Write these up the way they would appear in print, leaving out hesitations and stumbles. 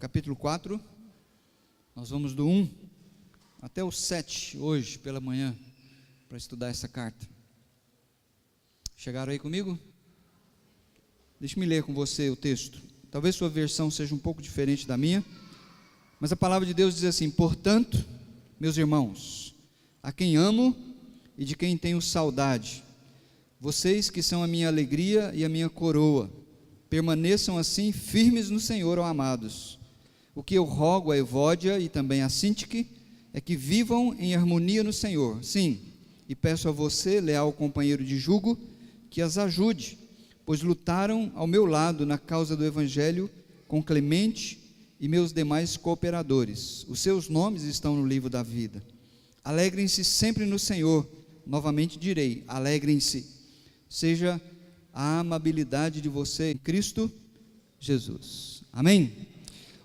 capítulo 4, nós vamos do 1 até o 7, hoje pela manhã, para estudar essa carta. Chegaram aí comigo? Deixe-me ler com você o texto. Talvez sua versão seja um pouco diferente da minha, mas a palavra de Deus diz assim: portanto, meus irmãos, a quem amo e de quem tenho saudade, vocês que são a minha alegria e a minha coroa, permaneçam assim firmes no Senhor, ó amados. O que eu rogo a Evódia e também a Sintique é que vivam em harmonia no Senhor. Sim, e peço a você, leal companheiro de jugo, que as ajude, pois lutaram ao meu lado na causa do Evangelho com Clemente e meus demais cooperadores. Os seus nomes estão no livro da vida. Alegrem-se sempre no Senhor. Novamente direi, alegrem-se. Seja a amabilidade de você em Cristo Jesus. Amém?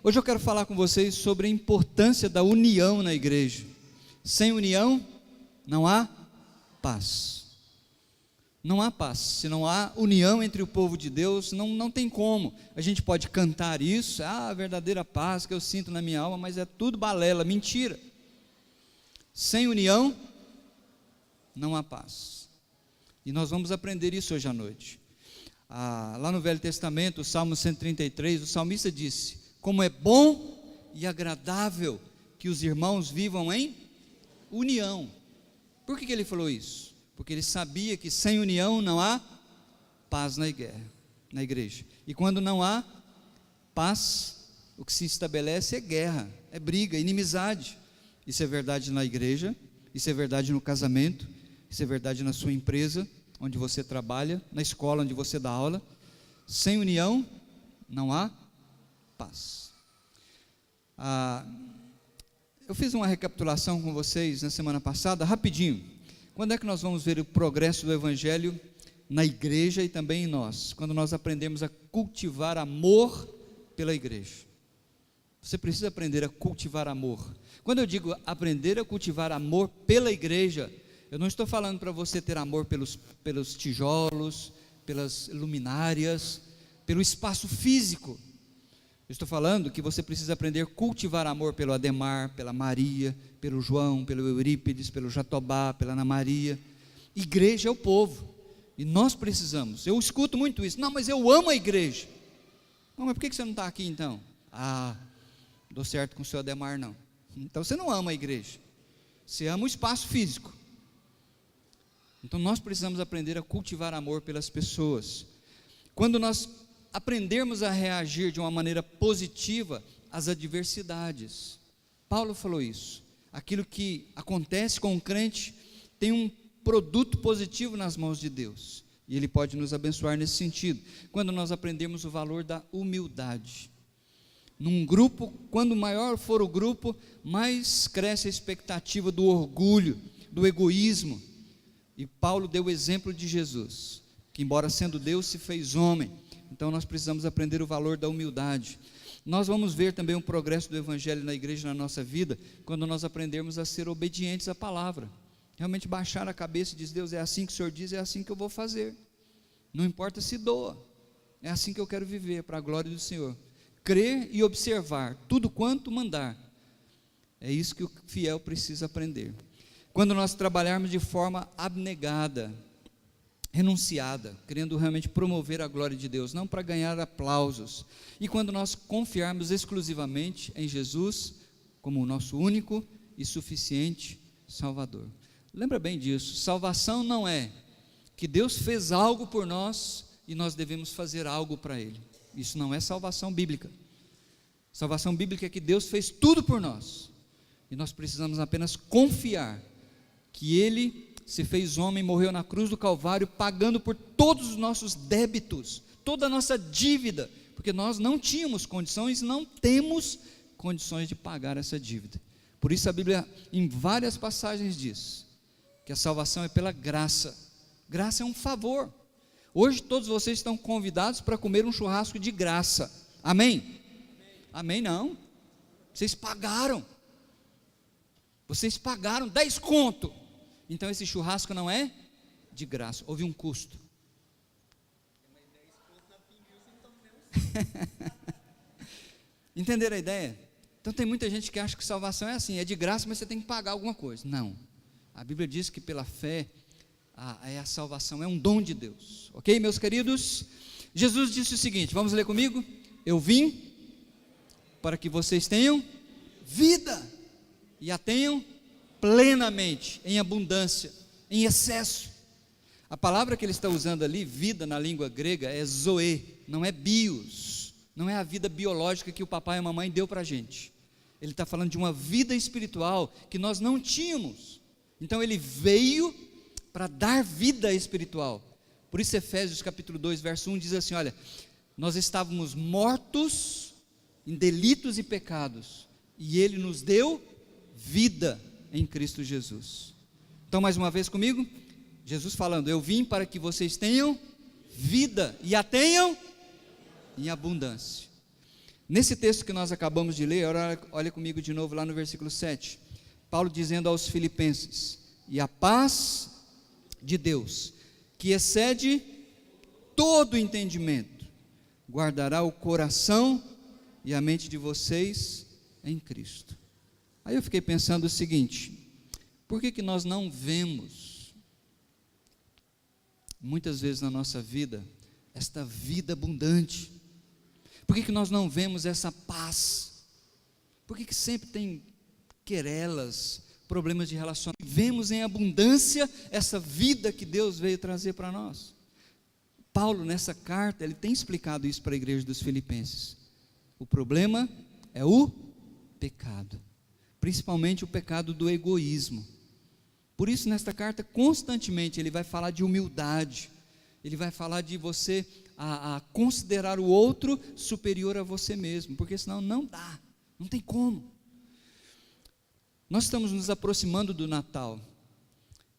Hoje eu quero falar com vocês sobre a importância da união na igreja. Sem união não há paz. Não há paz. Se não há união entre o povo de Deus, não tem como. A gente pode cantar isso, a verdadeira paz que eu sinto na minha alma, mas é tudo balela, mentira. Sem união não há paz. E nós vamos aprender isso hoje à noite. Lá no Velho Testamento, o Salmo 133, o salmista disse: como é bom e agradável que os irmãos vivam em união. Por que ele falou isso? Porque ele sabia que sem união não há paz na igreja. E quando não há paz, o que se estabelece é guerra, é briga, é inimizade. Isso é verdade na igreja, isso é verdade no casamento, isso é verdade na sua empresa, onde você trabalha, na escola onde você dá aula. Sem união não há paz. Eu fiz uma recapitulação com vocês na semana passada, rapidinho. Quando é que nós vamos ver o progresso do Evangelho na igreja e também em nós? Quando nós aprendemos a cultivar amor pela igreja. Você precisa aprender a cultivar amor. Quando eu digo aprender a cultivar amor pela igreja, eu não estou falando para você ter amor pelos tijolos, pelas luminárias, pelo espaço físico. Eu estou falando que você precisa aprender a cultivar amor pelo Ademar, pela Maria, pelo João, pelo Eurípides, pelo Jatobá, pela Ana Maria. Igreja é o povo, e nós precisamos. Eu escuto muito isso: não, mas eu amo a igreja. Não, mas por que você não está aqui então? Dou certo com o seu Ademar não. Então você não ama a igreja, você ama o espaço físico. Então nós precisamos aprender a cultivar amor pelas pessoas. Quando nós aprendermos a reagir de uma maneira positiva às adversidades, Paulo falou isso: aquilo que acontece com o crente tem um produto positivo nas mãos de Deus, e Ele pode nos abençoar nesse sentido. Quando nós aprendermos o valor da humildade, num grupo, quando maior for o grupo, mais cresce a expectativa do orgulho, do egoísmo. E Paulo deu o exemplo de Jesus, que embora sendo Deus se fez homem. Então nós precisamos aprender o valor da humildade. Nós vamos ver também o progresso do Evangelho na igreja, na nossa vida, quando nós aprendermos a ser obedientes à palavra. Realmente baixar a cabeça e dizer: Deus, é assim que o Senhor diz, é assim que eu vou fazer. Não importa se doa, é assim que eu quero viver, para a glória do Senhor. Crer e observar tudo quanto mandar. É isso que o fiel precisa aprender. Quando nós trabalharmos de forma abnegada, renunciada, querendo realmente promover a glória de Deus, não para ganhar aplausos. E quando nós confiarmos exclusivamente em Jesus como o nosso único e suficiente Salvador. Lembra bem disso: salvação não é que Deus fez algo por nós e nós devemos fazer algo para Ele. Isso não é salvação bíblica. Salvação bíblica é que Deus fez tudo por nós, e nós precisamos apenas confiar que Ele se fez homem, morreu na cruz do Calvário, pagando por todos os nossos débitos, toda a nossa dívida, porque nós não tínhamos condições, não temos condições de pagar essa dívida. Por isso a Bíblia em várias passagens diz que a salvação é pela graça. Graça é um favor. Hoje todos vocês estão convidados para comer um churrasco de graça. Amém? Amém não. Vocês pagaram 10 conto. Então esse churrasco não é de graça, houve um custo. Entenderam a ideia? Então tem muita gente que acha que salvação é assim, é de graça, mas você tem que pagar alguma coisa. Não, a Bíblia diz que pela fé, a salvação é um dom de Deus, ok, meus queridos? Jesus disse o seguinte, vamos ler comigo? Eu vim para que vocês tenham vida, e a tenham plenamente, em abundância, em excesso. A palavra que ele está usando ali, vida na língua grega, é zoe, não é bios, não é a vida biológica que o papai e a mamãe deu para a gente. Ele está falando de uma vida espiritual que nós não tínhamos. Então ele veio para dar vida espiritual. Por isso Efésios capítulo 2, verso 1 diz assim, olha, nós estávamos mortos em delitos e pecados, e ele nos deu vida em Cristo Jesus. Então mais uma vez comigo, Jesus falando, eu vim para que vocês tenham vida, e a tenham em abundância. Nesse texto que nós acabamos de ler, olha comigo de novo lá no versículo 7, Paulo dizendo aos filipenses, e a paz de Deus, que excede todo entendimento, guardará o coração e a mente de vocês em Cristo. Aí eu fiquei pensando o seguinte, por que nós não vemos, muitas vezes na nossa vida, esta vida abundante? Por que nós não vemos essa paz? Por que sempre tem querelas, problemas de relacionamento? Vemos em abundância essa vida que Deus veio trazer para nós. Paulo, nessa carta, ele tem explicado isso para a igreja dos Filipenses. O problema é o pecado, principalmente o pecado do egoísmo. Por isso, nesta carta, constantemente, ele vai falar de humildade, ele vai falar de você a considerar o outro superior a você mesmo, porque senão não dá, não tem como. Nós estamos nos aproximando do Natal,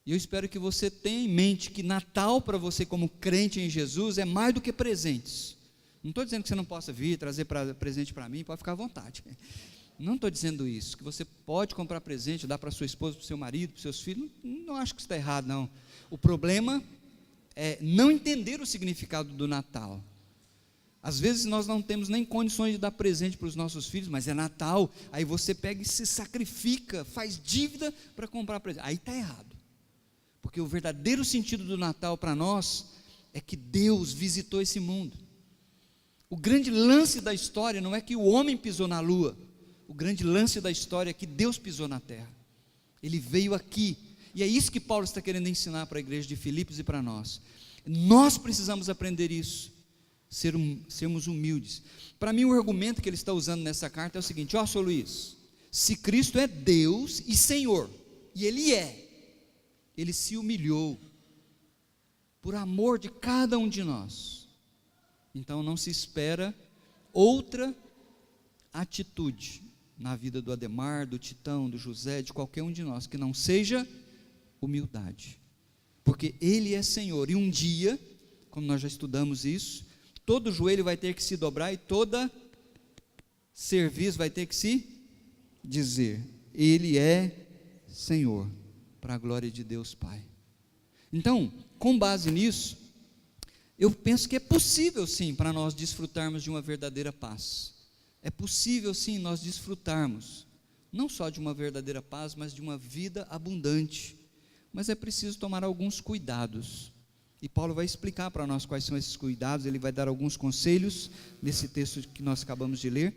e eu espero que você tenha em mente que Natal para você como crente em Jesus é mais do que presentes. Não estou dizendo que você não possa vir, trazer presente para mim, pode ficar à vontade. Não estou dizendo isso, que você pode comprar presente, dar para sua esposa, para o seu marido, para os seus filhos, não acho que isso está errado não. O problema é não entender o significado do Natal. Às vezes nós não temos nem condições de dar presente para os nossos filhos, mas é Natal, aí você pega e se sacrifica, faz dívida para comprar presente, aí está errado, porque o verdadeiro sentido do Natal para nós, é que Deus visitou esse mundo. O grande lance da história não é que o homem pisou na lua, o grande lance da história é que Deus pisou na terra, Ele veio aqui, e é isso que Paulo está querendo ensinar para a igreja de Filipos e para nós. Nós precisamos aprender isso, sermos humildes. Para mim o argumento que ele está usando nessa carta é o seguinte, ó, Sr. Luiz, se Cristo é Deus e Senhor, e Ele é, Ele se humilhou, por amor de cada um de nós, então não se espera outra atitude, na vida do Ademar, do Titão, do José, de qualquer um de nós, que não seja humildade, porque Ele é Senhor, e um dia, como nós já estudamos isso, todo joelho vai ter que se dobrar, e toda cerviz vai ter que se dizer, Ele é Senhor, para a glória de Deus Pai. Então, com base nisso, eu penso que é possível sim, para nós desfrutarmos de uma verdadeira paz, é possível sim nós desfrutarmos, não só de uma verdadeira paz, mas de uma vida abundante, mas é preciso tomar alguns cuidados, e Paulo vai explicar para nós quais são esses cuidados, ele vai dar alguns conselhos, nesse texto que nós acabamos de ler,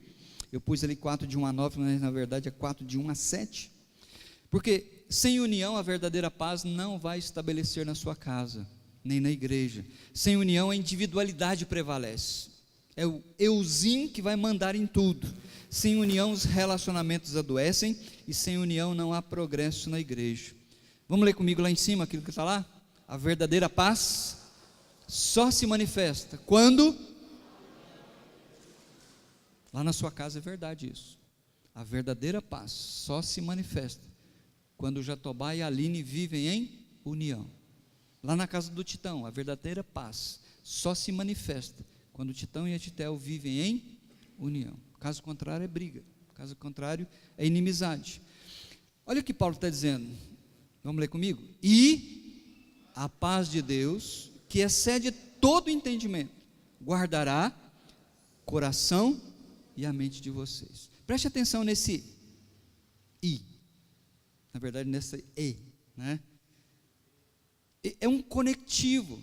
eu pus ali 4 de 1 a 9, mas na verdade é 4 de 1 a 7, porque sem união a verdadeira paz não vai estabelecer na sua casa, nem na igreja, sem união a individualidade prevalece, é o euzinho que vai mandar em tudo, sem união os relacionamentos adoecem, e sem união não há progresso na igreja. Vamos ler comigo lá em cima, aquilo que está lá? A verdadeira paz só se manifesta quando, lá na sua casa é verdade isso, a verdadeira paz só se manifesta quando Jatobá e Aline vivem em união. Lá na casa do Titão, a verdadeira paz só se manifesta quando o Titão e a Titel vivem em união. Caso contrário é briga, caso contrário é inimizade. Olha o que Paulo está dizendo, vamos ler comigo? E a paz de Deus, que excede todo entendimento, guardará coração e a mente de vocês. Preste atenção nesse I, na verdade nessa E, né? É um conectivo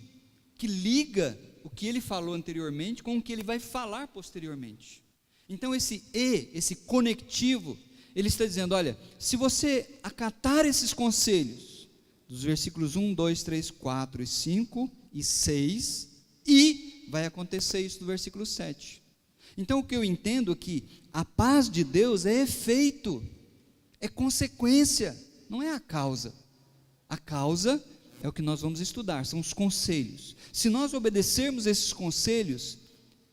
que liga o que ele falou anteriormente com o que ele vai falar posteriormente. Então esse E, esse conectivo, ele está dizendo, olha, se você acatar esses conselhos, dos versículos 1, 2, 3, 4 e 5 e 6, e vai acontecer isso no versículo 7. Então o que eu entendo é que a paz de Deus é efeito, é consequência, não é a causa. A causa é o que nós vamos estudar, são os conselhos. Se nós obedecermos esses conselhos,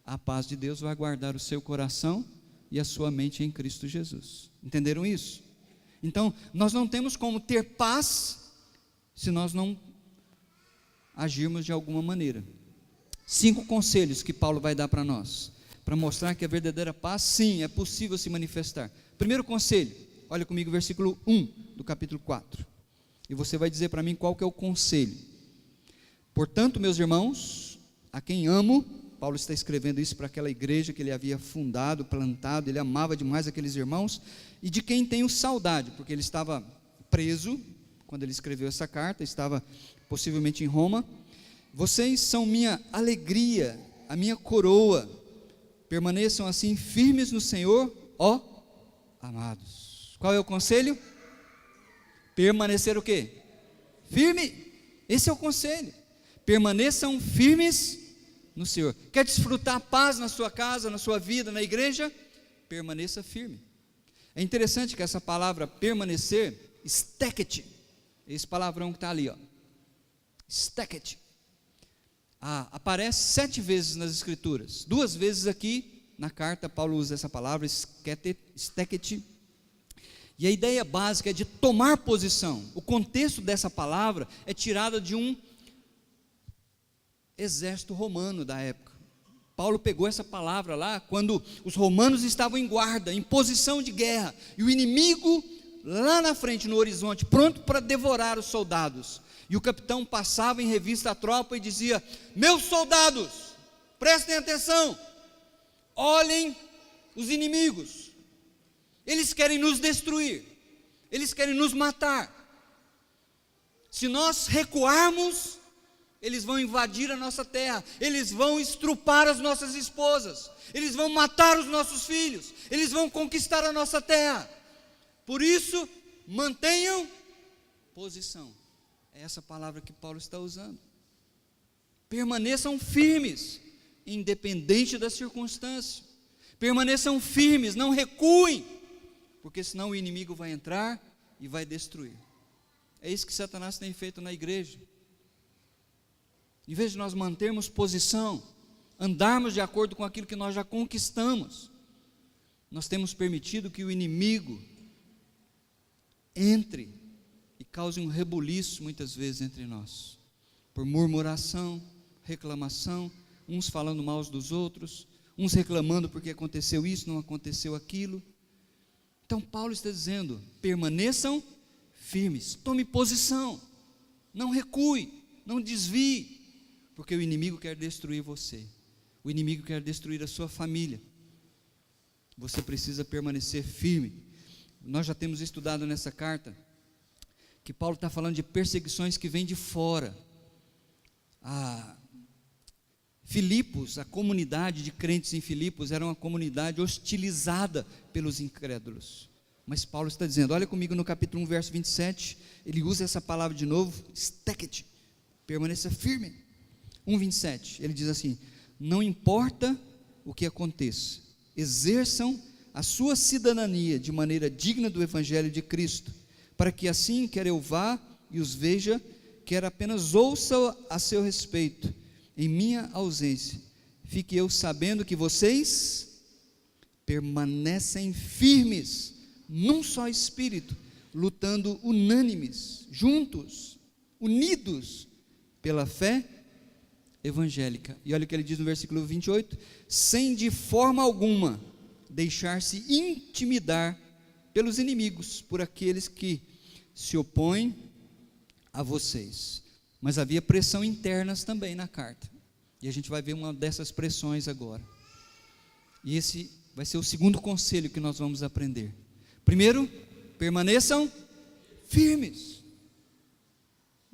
a paz de Deus vai guardar o seu coração e a sua mente em Cristo Jesus. Entenderam isso? Então, nós não temos como ter paz se nós não agirmos de alguma maneira. 5 conselhos que Paulo vai dar para nós, para mostrar que a verdadeira paz, sim, é possível se manifestar. Primeiro conselho, olha comigo o versículo 1 do capítulo 4. E você vai dizer para mim qual que é o conselho. Portanto, meus irmãos, a quem amo, Paulo está escrevendo isso para aquela igreja que ele havia fundado, plantado, ele amava demais aqueles irmãos, e de quem tenho saudade, porque ele estava preso, quando ele escreveu essa carta, estava possivelmente em Roma. Vocês são minha alegria, a minha coroa, permaneçam assim firmes no Senhor, ó amados. Qual é o conselho? Permanecer o quê? Firme, esse é o conselho, permaneçam firmes no Senhor. Quer desfrutar paz na sua casa, na sua vida, na igreja? Permaneça firme. É interessante que essa palavra permanecer, stekete, esse palavrão que está ali, ó, stekete, aparece 7 vezes nas escrituras, 2 vezes aqui na carta Paulo usa essa palavra, stekete, e a ideia básica é de tomar posição. O contexto dessa palavra é tirada de um exército romano da época. Paulo pegou essa palavra lá quando os romanos estavam em guarda, em posição de guerra, e o inimigo lá na frente no horizonte, pronto para devorar os soldados. E o capitão passava em revista a tropa e dizia: meus soldados, prestem atenção, olhem os inimigos, eles querem nos destruir, eles querem nos matar. Se nós recuarmos, eles vão invadir a nossa terra, eles vão estrupar as nossas esposas, eles vão matar os nossos filhos, eles vão conquistar a nossa terra. Por isso, mantenham posição. É essa palavra que Paulo está usando. Permaneçam firmes, independente da circunstância. Permaneçam firmes, não recuem, porque senão o inimigo vai entrar e vai destruir. É isso que Satanás tem feito na igreja. Em vez de nós mantermos posição, andarmos de acordo com aquilo que nós já conquistamos, nós temos permitido que o inimigo entre e cause um rebuliço muitas vezes entre nós, por murmuração, reclamação, uns falando mal dos outros, uns reclamando porque aconteceu isso, não aconteceu aquilo. Então Paulo está dizendo: permaneçam firmes, tome posição, não recue, não desvie, porque o inimigo quer destruir você, o inimigo quer destruir a sua família. Você precisa permanecer firme. Nós já temos estudado nessa carta que Paulo está falando de perseguições que vêm de fora. Filipos, a comunidade de crentes em Filipos era uma comunidade hostilizada pelos incrédulos. Mas Paulo está dizendo, olha comigo no capítulo 1, verso 27, ele usa essa palavra de novo, stekete, permaneça firme. 1:27, ele diz assim: não importa o que aconteça, exerçam a sua cidadania de maneira digna do evangelho de Cristo, para que assim, quer eu vá e os veja, quer apenas ouça a seu respeito, em minha ausência, fique eu sabendo que vocês permanecem firmes, num só espírito, lutando unânimes, juntos, unidos, pela fé evangélica. E olha o que ele diz no versículo 28, sem de forma alguma deixar-se intimidar pelos inimigos, por aqueles que se opõem a vocês. Mas havia pressão internas também na carta, e a gente vai ver uma dessas pressões agora. E esse vai ser o segundo conselho que nós vamos aprender. Primeiro, permaneçam firmes.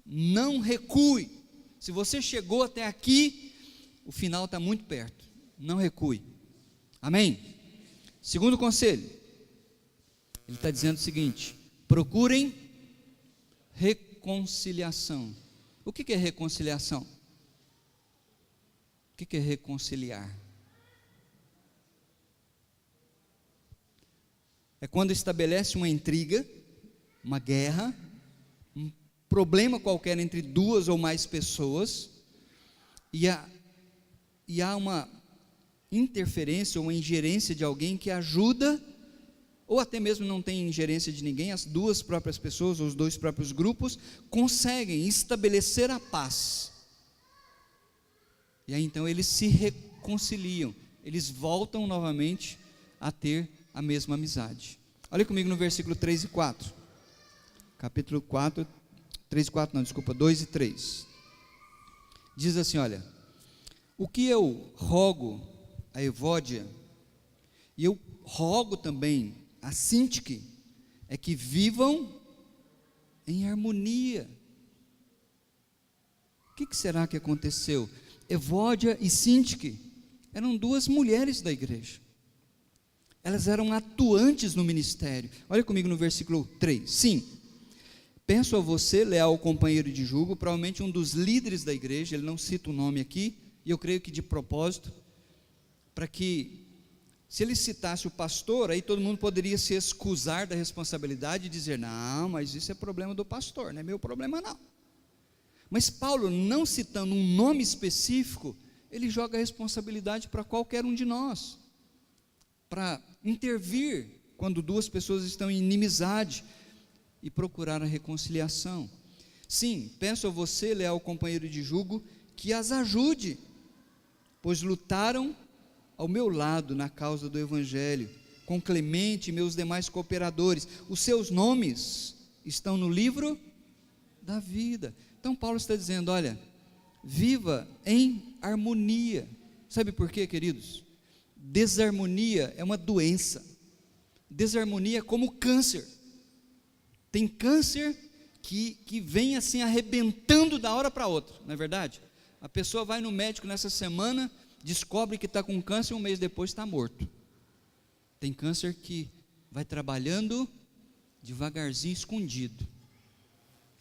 Não recue. Se você chegou até aqui, o final está muito perto. Não recue. Amém? Segundo conselho, ele está dizendo o seguinte: procurem reconciliação. O que é reconciliação? O que é reconciliar? É quando estabelece uma intriga, uma guerra, um problema qualquer entre duas ou mais pessoas, e há uma interferência ou uma ingerência de alguém que ajuda, ou até mesmo não tem ingerência de ninguém, as duas próprias pessoas, ou os dois próprios grupos, conseguem estabelecer a paz. E aí então eles se reconciliam, eles voltam novamente a ter a mesma amizade. Olha comigo no versículo 3 e 4. Capítulo 4, 3 e 4, não, desculpa, 2 e 3. Diz assim, olha: o que eu rogo a Evódia, e eu rogo também a Sintique, é que vivam em harmonia. O que será que aconteceu? Evódia e Sintique eram duas mulheres da igreja. Elas eram atuantes no ministério. Olha comigo no versículo 3. Sim, peço a você, leal companheiro de julgo, provavelmente um dos líderes da igreja, ele não cita o nome aqui, e eu creio que de propósito, para que, se ele citasse o pastor, aí todo mundo poderia se excusar da responsabilidade e dizer: não, mas isso é problema do pastor, não é meu problema não. Mas Paulo, não citando um nome específico, ele joga a responsabilidade para qualquer um de nós, para intervir quando duas pessoas estão em inimizade e procurar a reconciliação. Sim, peço a você, leal companheiro de julgo, que as ajude, pois lutaram ao meu lado na causa do Evangelho, com Clemente e meus demais cooperadores. Os seus nomes estão no livro da vida. Então Paulo está dizendo: olha, viva em harmonia. Sabe por quê, queridos? Desarmonia é uma doença. Desarmonia é como câncer. Tem câncer que vem assim arrebentando da hora para outra, não é verdade? A pessoa vai no médico nessa semana, descobre que está com câncer, um mês depois está morto. Tem câncer que vai trabalhando devagarzinho, escondido.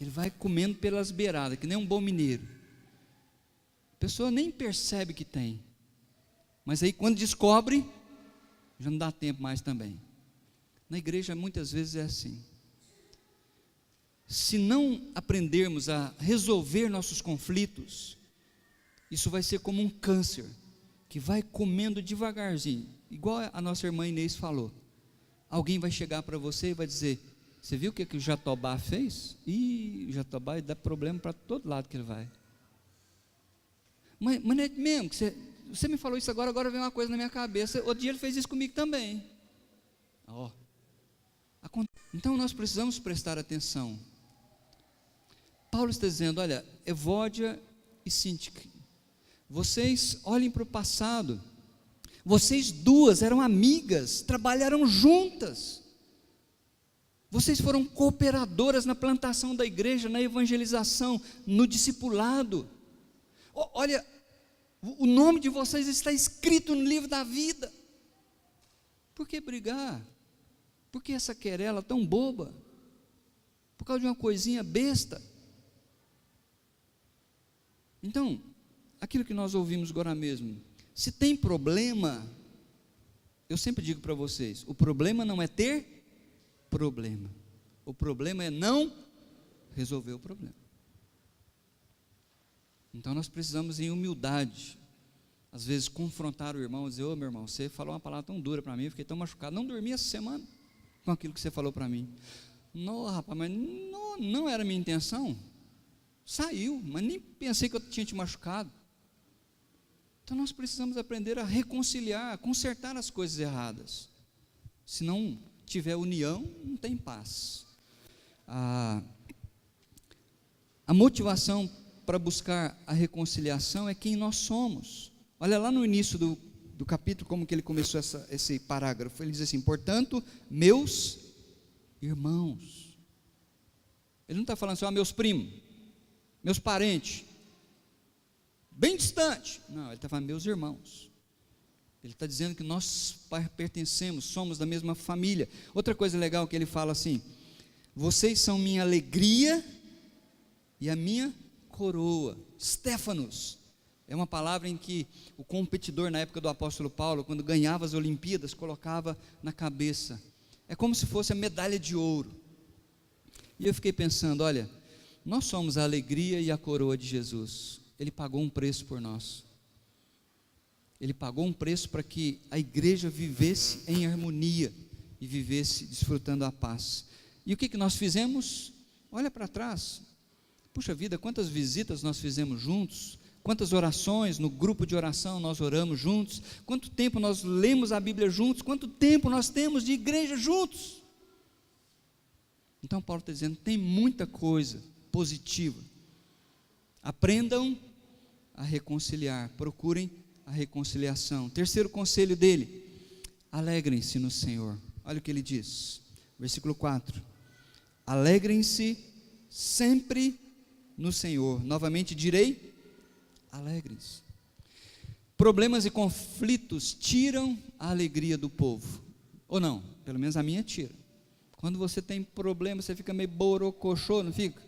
Ele vai comendo pelas beiradas, que nem um bom mineiro. A pessoa nem percebe que tem. Mas aí quando descobre, já não dá tempo mais também. Na igreja muitas vezes é assim. Se não aprendermos a resolver nossos conflitos, isso vai ser como um câncer, que vai comendo devagarzinho, igual a nossa irmã Inês falou. Alguém vai chegar para você e vai dizer: você viu o que o Jatobá fez? Ih, o Jatobá dá problema para todo lado que ele vai. Mas não é mesmo que você me falou isso agora vem uma coisa na minha cabeça. Outro dia ele fez isso comigo também. Então nós precisamos prestar atenção. Paulo está dizendo: olha, Evódia e Sintique, vocês olhem para o passado. Vocês duas eram amigas, trabalharam juntas. Vocês foram cooperadoras na plantação da igreja, na evangelização, no discipulado. Olha, o nome de vocês está escrito no livro da vida. Por que brigar? Por que essa querela tão boba? Por causa de uma coisinha besta? Então, aquilo que nós ouvimos agora mesmo, se tem problema, eu sempre digo para vocês, o problema não é ter problema, o problema é não resolver o problema. Então nós precisamos, em humildade, às vezes confrontar o irmão e dizer: ô meu irmão, você falou uma palavra tão dura para mim, eu fiquei tão machucado, não dormi essa semana com aquilo que você falou para mim. Não, rapaz, mas não era minha intenção. Saiu, mas nem pensei que eu tinha te machucado. Então nós precisamos aprender a reconciliar, a consertar as coisas erradas. Se não tiver união, não tem paz. A motivação para buscar a reconciliação é quem nós somos. Olha lá no início do do capítulo, como que ele começou esse parágrafo. Ele diz assim: portanto, meus irmãos. Ele não está falando assim, meus primos, meus parentes, bem distante. Não, ele está falando meus irmãos. Ele está dizendo que nós pertencemos, somos da mesma família. Outra coisa legal que ele fala assim: vocês são minha alegria e a minha coroa. Stéphanos é uma palavra em que o competidor na época do apóstolo Paulo, quando ganhava as Olimpíadas, colocava na cabeça. É como se fosse a medalha de ouro. E eu fiquei pensando, olha, nós somos a alegria e a coroa de Jesus. Ele pagou um preço por nós. Ele pagou um preço para que a igreja vivesse em harmonia e vivesse desfrutando a paz. E o que nós fizemos? Olha para trás. Puxa vida, quantas visitas nós fizemos juntos, quantas orações no grupo de oração nós oramos juntos, quanto tempo nós lemos a Bíblia juntos, quanto tempo nós temos de igreja juntos. Então Paulo está dizendo, tem muita coisa positiva. Aprendam a reconciliar, procurem a reconciliação. Terceiro conselho dele: alegrem-se no Senhor. Olha o que ele diz, versículo 4: alegrem-se sempre no Senhor. Novamente direi, alegrem-se. Problemas e conflitos tiram a alegria do povo, ou não? Pelo menos a minha tira. Quando você tem problema, você fica meio borocochô, não fica?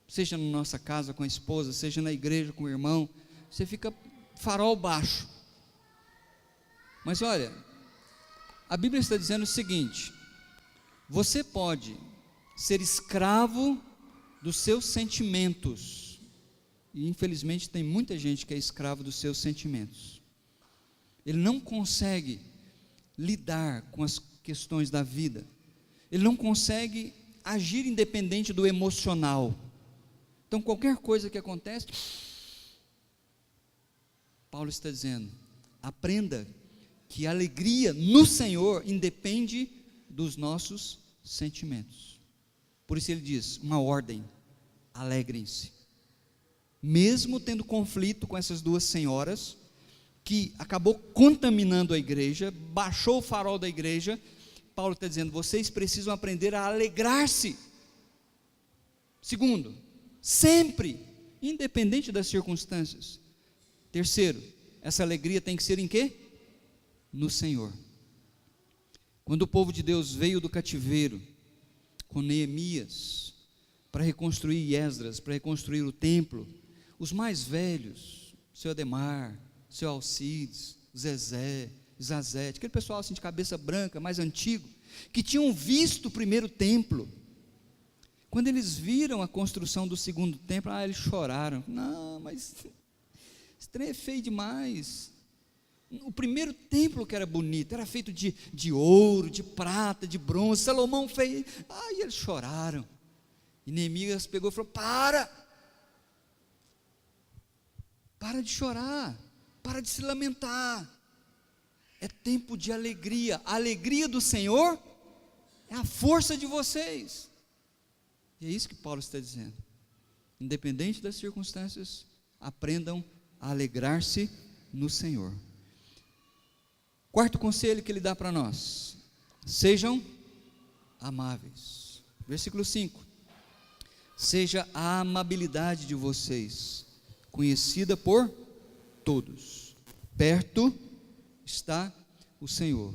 Seja na nossa casa com a esposa, seja na igreja com o irmão, você fica farol baixo. Mas olha, a Bíblia está dizendo o seguinte: você pode ser escravo dos seus sentimentos, e infelizmente tem muita gente que é escravo dos seus sentimentos. Ele não consegue lidar com as questões da vida, ele não consegue agir independente do emocional. Então qualquer coisa que acontece, Paulo está dizendo, aprenda que a alegria no Senhor independe dos nossos sentimentos. Por isso ele diz, uma ordem: alegrem-se. Mesmo tendo conflito com essas duas senhoras, que acabou contaminando a igreja, baixou o farol da igreja, Paulo está dizendo, vocês precisam aprender a alegrar-se. Segundo, sempre, independente das circunstâncias. Terceiro, essa alegria tem que ser em quê? No Senhor. Quando o povo de Deus veio do cativeiro, com Neemias, para reconstruir Esdras, para reconstruir o templo, os mais velhos, seu Ademar, seu Alcides, Zezé, Zazete, aquele pessoal assim de cabeça branca, mais antigo, que tinham visto o primeiro templo, quando eles viram a construção do segundo templo, eles choraram. Não, mas esse trem é feio demais. O primeiro templo que era bonito, era feito de ouro, de prata, de bronze. Salomão fez, e eles choraram. E Neemias pegou e falou: para de chorar, para de se lamentar. É tempo de alegria. A alegria do Senhor é a força de vocês. E é isso que Paulo está dizendo. Independente das circunstâncias, aprendam a alegrar-se no Senhor. Quarto conselho que ele dá para nós: sejam amáveis. Versículo 5: seja a amabilidade de vocês conhecida por todos, perto está o Senhor.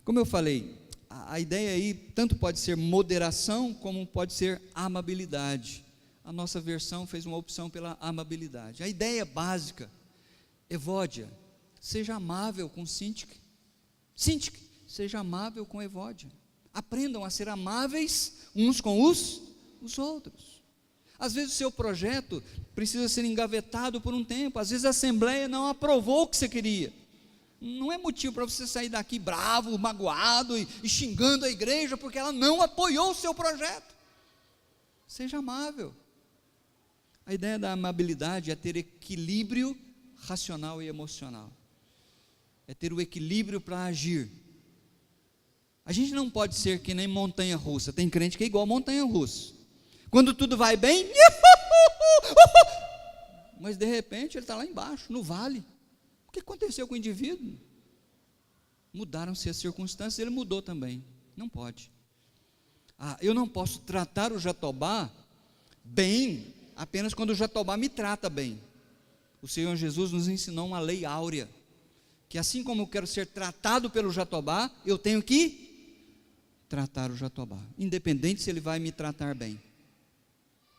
Como eu falei, a ideia aí tanto pode ser moderação como pode ser amabilidade. A nossa versão fez uma opção pela amabilidade. A ideia básica, Evódia, seja amável com Sintique. Sintique, seja amável com Evódia. Aprendam a ser amáveis uns com os outros. Às vezes o seu projeto precisa ser engavetado por um tempo. Às vezes a assembleia não aprovou o que você queria. Não é motivo para você sair daqui bravo, magoado e xingando a igreja porque ela não apoiou o seu projeto. Seja amável. A ideia da amabilidade é ter equilíbrio racional e emocional. É ter o equilíbrio para agir. A gente não pode ser que nem montanha-russa. Tem crente que é igual montanha-russa. Quando tudo vai bem, mas de repente ele está lá embaixo, no vale. O que aconteceu com o indivíduo? Mudaram-se as circunstâncias, ele mudou também. Não pode. Eu não posso tratar o jatobá bem apenas quando o jatobá me trata bem. O Senhor Jesus nos ensinou uma lei áurea, que assim como eu quero ser tratado pelo jatobá, eu tenho que tratar o jatobá, independente se ele vai me tratar bem.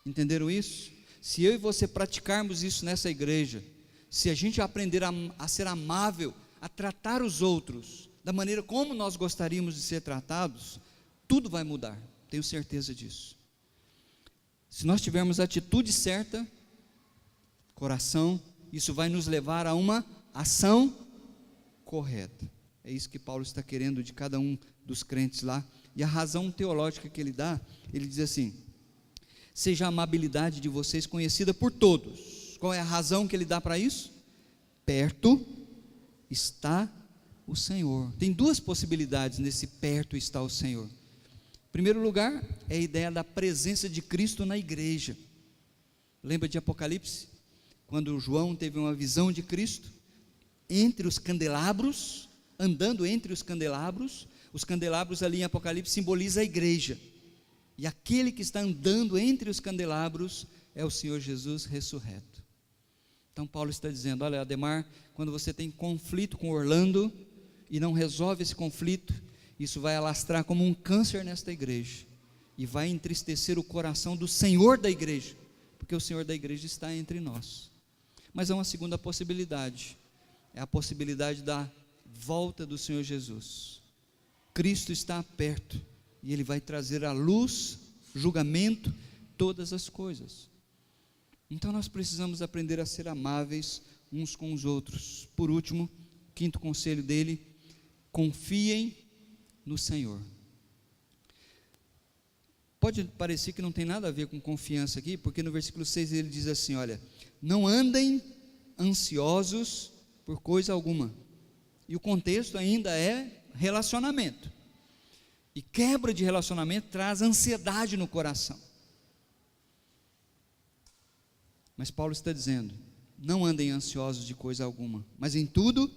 Entenderam isso? Se eu e você praticarmos isso nessa igreja, se a gente aprender a ser amável, a tratar os outros da maneira como nós gostaríamos de ser tratados, tudo vai mudar, tenho certeza disso. Se nós tivermos a atitude certa, coração, isso vai nos levar a uma ação correta. É isso que Paulo está querendo de cada um dos crentes lá. E a razão teológica que ele dá, ele diz assim: seja a amabilidade de vocês conhecida por todos. Qual é a razão que ele dá para isso? Perto está o Senhor. Tem duas possibilidades nesse perto está o Senhor. Em primeiro lugar, é a ideia da presença de Cristo na igreja. Lembra de Apocalipse? Quando João teve uma visão de Cristo, entre os candelabros, andando entre os candelabros ali em Apocalipse simboliza a igreja, e aquele que está andando entre os candelabros é o Senhor Jesus ressurreto. Então Paulo está dizendo: olha, Ademar, quando você tem conflito com Orlando, e não resolve esse conflito, isso vai alastrar como um câncer nesta igreja, e vai entristecer o coração do Senhor da igreja, porque o Senhor da igreja está entre nós. Mas há uma segunda possibilidade, é a possibilidade da volta do Senhor Jesus. Cristo está perto, e Ele vai trazer à luz, julgamento, todas as coisas. Então nós precisamos aprender a ser amáveis uns com os outros. Por último, quinto conselho dele: confiem no Senhor. Pode parecer que não tem nada a ver com confiança aqui, porque no versículo 6 ele diz assim: olha, não andem ansiosos por coisa alguma. E o contexto ainda é relacionamento, e quebra de relacionamento traz ansiedade no coração. Mas Paulo está dizendo: não andem ansiosos de coisa alguma, mas em tudo,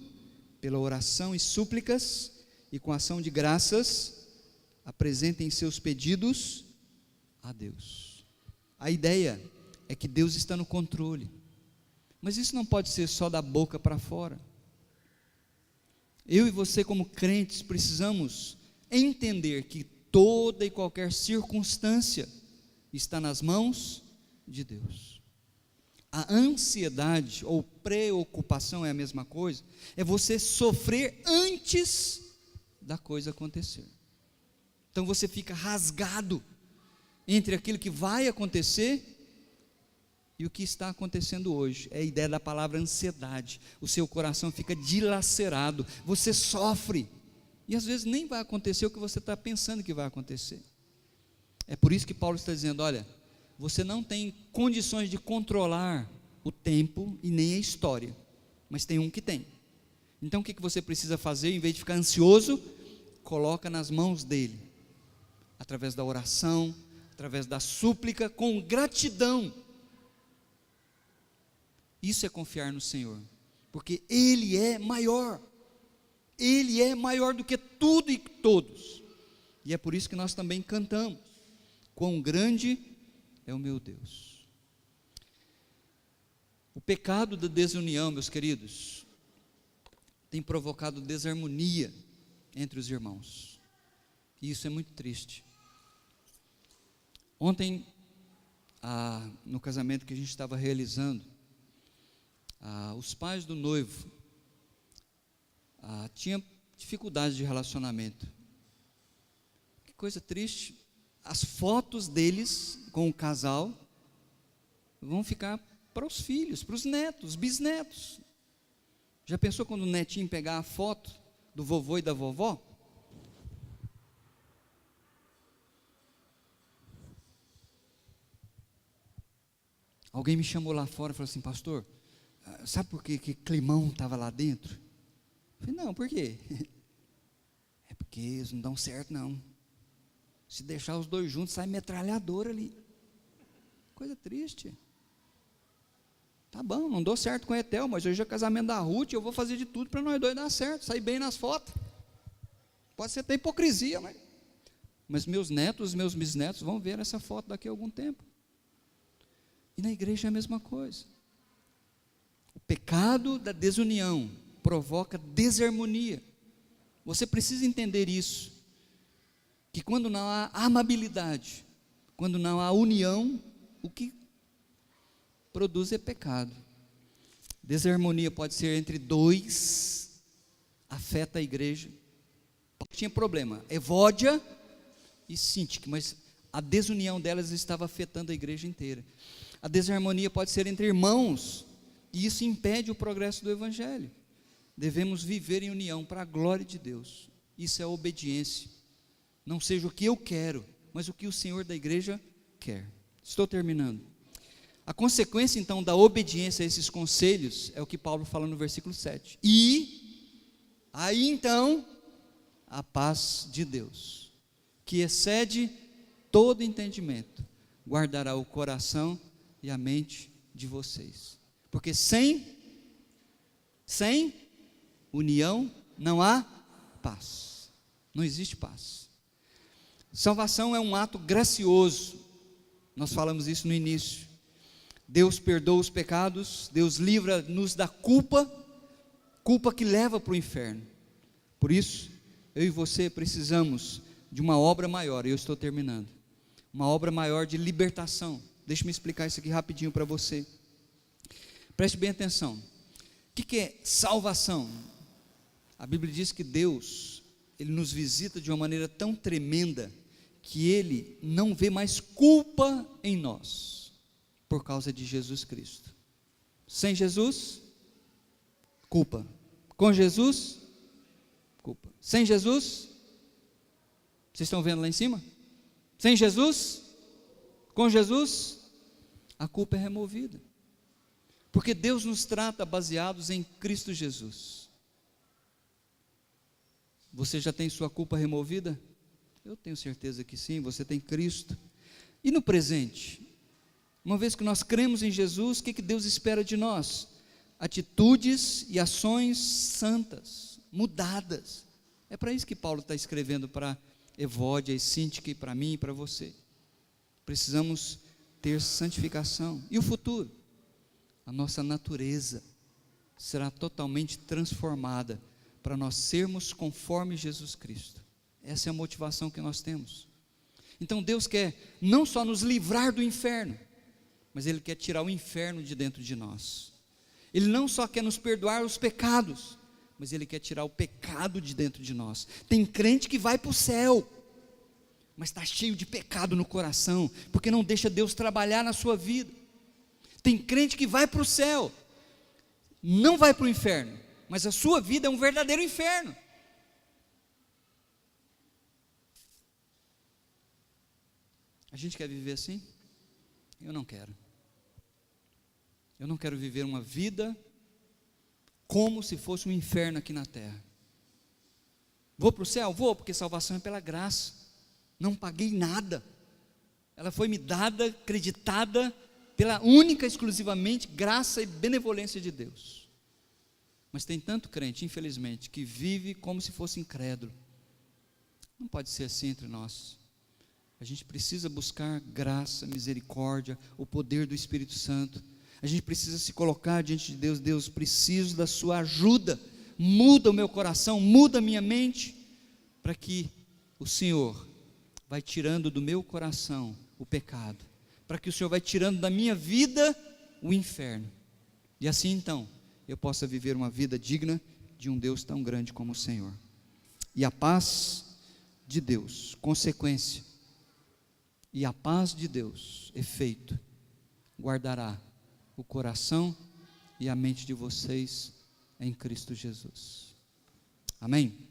pela oração e súplicas, e com ação de graças, apresentem seus pedidos a Deus. A ideia é que Deus está no controle, mas isso não pode ser só da boca para fora. Eu e você, como crentes, precisamos entender que toda e qualquer circunstância está nas mãos de Deus. A ansiedade ou preocupação é a mesma coisa, é você sofrer antes da coisa acontecer. Então você fica rasgado entre aquilo que vai acontecer e o que está acontecendo hoje. É a ideia da palavra ansiedade. O seu coração fica dilacerado, você sofre, e às vezes nem vai acontecer o que você está pensando que vai acontecer. É por isso que Paulo está dizendo: olha, você não tem condições de controlar o tempo e nem a história, mas tem um que tem. Então o que você precisa fazer? Em vez de ficar ansioso, coloca nas mãos dele, através da oração, através da súplica, com gratidão. Isso é confiar no Senhor, porque Ele é maior do que tudo e todos, e é por isso que nós também cantamos: quão grande é o meu Deus. O pecado da desunião, meus queridos, tem provocado desarmonia entre os irmãos, e isso é muito triste. Ontem, no casamento que a gente estava realizando, os pais do noivo tinham dificuldades de relacionamento. Que coisa triste. As fotos deles com o casal vão ficar para os filhos, para os netos, bisnetos. Já pensou quando o netinho pegar a foto do vovô e da vovó? Alguém me chamou lá fora e falou assim: pastor, sabe por que climão estava lá dentro? Eu falei: não, por quê? É porque eles não dão certo não. Se deixar os dois juntos, sai metralhadora ali. Coisa triste. Tá bom, não dou certo com o Etel, mas hoje é o casamento da Ruth, eu vou fazer de tudo para nós dois dar certo, sair bem nas fotos. Pode ser até hipocrisia, mas meus netos, meus bisnetos vão ver essa foto daqui a algum tempo. E na igreja é a mesma coisa. O pecado da desunião provoca desarmonia. Você precisa entender isso, que quando não há amabilidade, quando não há união, o que produz é pecado. Desarmonia pode ser entre dois, afeta a igreja. Tinha problema, Evódia e Sintique, mas a desunião delas estava afetando a igreja inteira. A desarmonia pode ser entre irmãos, e isso impede o progresso do evangelho. Devemos viver em união para a glória de Deus. Isso é obediência. Não seja o que eu quero, mas o que o Senhor da igreja quer. Estou terminando. A consequência então da obediência a esses conselhos é o que Paulo fala no versículo 7. E aí então a paz de Deus, que excede todo entendimento, guardará o coração e a mente de vocês. Porque sem união não há paz. Não existe paz. Salvação é um ato gracioso. Nós falamos isso no início. Deus perdoa os pecados, Deus livra-nos da culpa que leva para o inferno. Por isso, eu e você precisamos de uma obra maior, e eu estou terminando. Uma obra maior de libertação. Deixa-me explicar isso aqui rapidinho para você. Preste bem atenção. O que é salvação? A Bíblia diz que Deus, Ele nos visita de uma maneira tão tremenda, que Ele não vê mais culpa em nós, por causa de Jesus Cristo. Sem Jesus, culpa. Com Jesus, culpa. Sem Jesus, vocês estão vendo lá em cima? Sem Jesus, com Jesus, a culpa é removida. Porque Deus nos trata baseados em Cristo Jesus. Você já tem sua culpa removida? Eu tenho certeza que sim, você tem Cristo. E no presente? Uma vez que nós cremos em Jesus, o que Deus espera de nós? Atitudes e ações santas, mudadas. É para isso que Paulo está escrevendo para Evódia e Sintique, para mim e para você. Precisamos ter santificação. E o futuro? A nossa natureza será totalmente transformada para nós sermos conforme Jesus Cristo. Essa é a motivação que nós temos. Então Deus quer não só nos livrar do inferno, mas Ele quer tirar o inferno de dentro de nós. Ele não só quer nos perdoar os pecados, mas Ele quer tirar o pecado de dentro de nós. Tem crente que vai para o céu, mas está cheio de pecado no coração, porque não deixa Deus trabalhar na sua vida. Tem crente que vai para o céu, não vai para o inferno, mas a sua vida é um verdadeiro inferno. A gente quer viver assim? Eu não quero. Eu não quero viver uma vida como se fosse um inferno aqui na terra. Vou para o céu? Vou, porque salvação é pela graça. Não paguei nada. Ela foi me dada, acreditada, pela única, exclusivamente, graça e benevolência de Deus. Mas tem tanto crente, infelizmente, que vive como se fosse incrédulo. Não pode ser assim entre nós. A gente precisa buscar graça, misericórdia, o poder do Espírito Santo. A gente precisa se colocar diante de Deus. Deus, preciso da sua ajuda. Muda o meu coração, muda a minha mente, para que o Senhor vai tirando do meu coração o pecado, para que o Senhor vai tirando da minha vida o inferno, e assim então eu possa viver uma vida digna de um Deus tão grande como o Senhor. E a paz de Deus, consequência, e a paz de Deus, efeito, guardará o coração e a mente de vocês em Cristo Jesus. Amém?